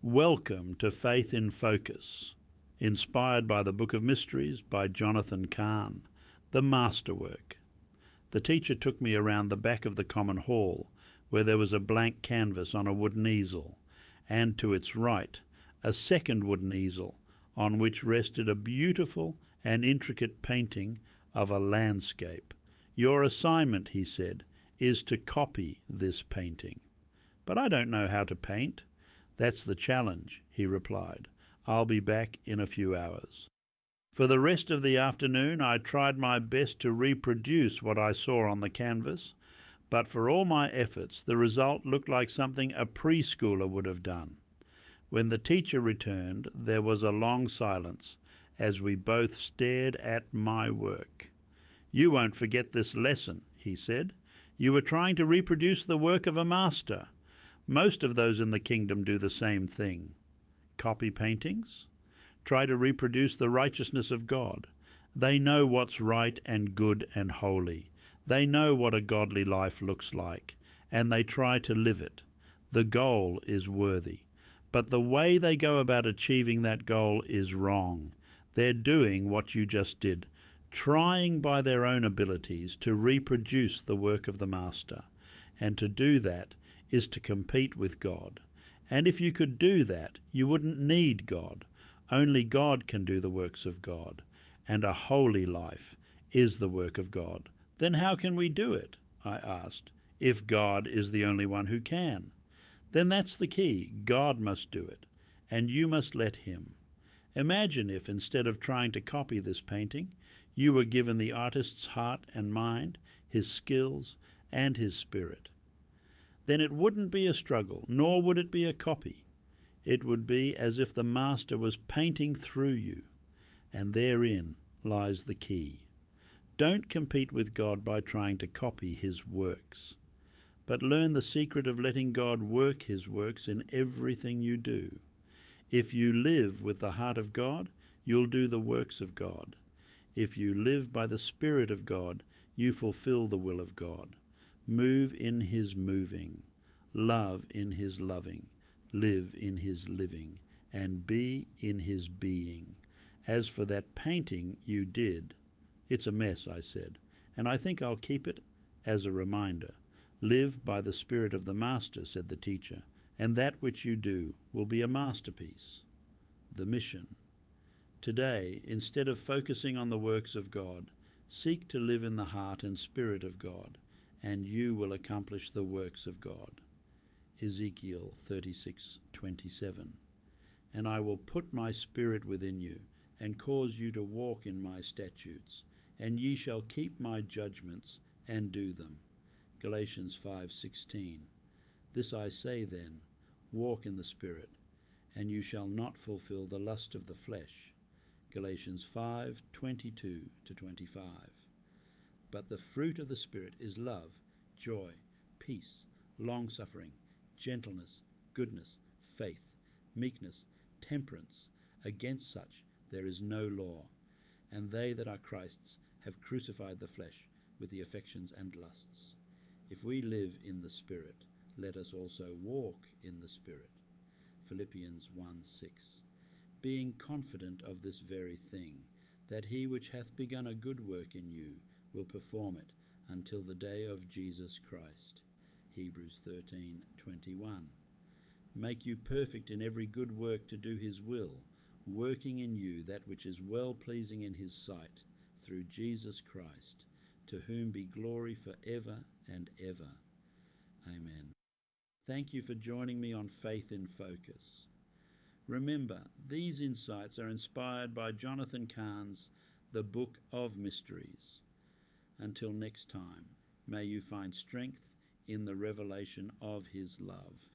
Welcome to Faith in Focus, inspired by the Book of Mysteries by Jonathan Cahn, the Masterwork. The teacher took me around the back of the common hall, where there was a blank canvas on a wooden easel, and to its right, a second wooden easel on which rested a beautiful and intricate painting of a landscape. Your assignment, he said, is to copy this painting. But I don't know how to paint. That's the challenge, he replied. I'll be back in a few hours. For the rest of the afternoon, I tried my best to reproduce what I saw on the canvas, but for all my efforts, the result looked like something a preschooler would have done. When the teacher returned, there was a long silence as we both stared at my work. You won't forget this lesson, he said. You were trying to reproduce the work of a master. Most of those in the kingdom do the same thing. Copy paintings? Try to reproduce the righteousness of God. They know what's right and good and holy. They know what a godly life looks like, and they try to live it. The goal is worthy. But the way they go about achieving that goal is wrong. They're doing what you just did, trying by their own abilities to reproduce the work of the Master. And to do that is to compete with God. And if you could do that, you wouldn't need God. Only God can do the works of God, and a holy life is the work of God. Then how can we do it, I asked, if God is the only one who can? Then that's the key. God must do it, and you must let him. Imagine if, instead of trying to copy this painting, you were given the artist's heart and mind, his skills, and his spirit. Then it wouldn't be a struggle, nor would it be a copy. It would be as if the Master was painting through you, and therein lies the key. Don't compete with God by trying to copy his works, but learn the secret of letting God work his works in everything you do. If you live with the heart of God, you'll do the works of God. If you live by the Spirit of God, you fulfill the will of God. Move in his moving, love in his loving, live in his living, and be in his being. As for that painting you did, it's a mess, I said, and I think I'll keep it as a reminder. Live by the Spirit of the Master, said the teacher, and that which you do will be a masterpiece. The mission. Today, instead of focusing on the works of God, seek to live in the heart and spirit of God, and you will accomplish the works of God. Ezekiel 36:27. And I will put my spirit within you, and cause you to walk in my statutes, and ye shall keep my judgments, and do them. Galatians 5:16. This I say then, walk in the Spirit, and you shall not fulfill the lust of the flesh. Galatians 5:22-25. But the fruit of the Spirit is love, joy, peace, long-suffering, gentleness, goodness, faith, meekness, temperance. Against such there is no law. And they that are Christ's have crucified the flesh with the affections and lusts. If we live in the Spirit, let us also walk in the Spirit. Philippians 1:6. Being confident of this very thing, that he which hath begun a good work in you will perform it until the day of Jesus Christ. Hebrews 13:21. Make you perfect in every good work to do his will, working in you that which is well-pleasing in his sight, through Jesus Christ, to whom be glory for ever and ever. Amen. Thank you for joining me on Faith in Focus. Remember, these insights are inspired by Jonathan Cahn's The Book of Mysteries. Until next time, may you find strength in the revelation of his love.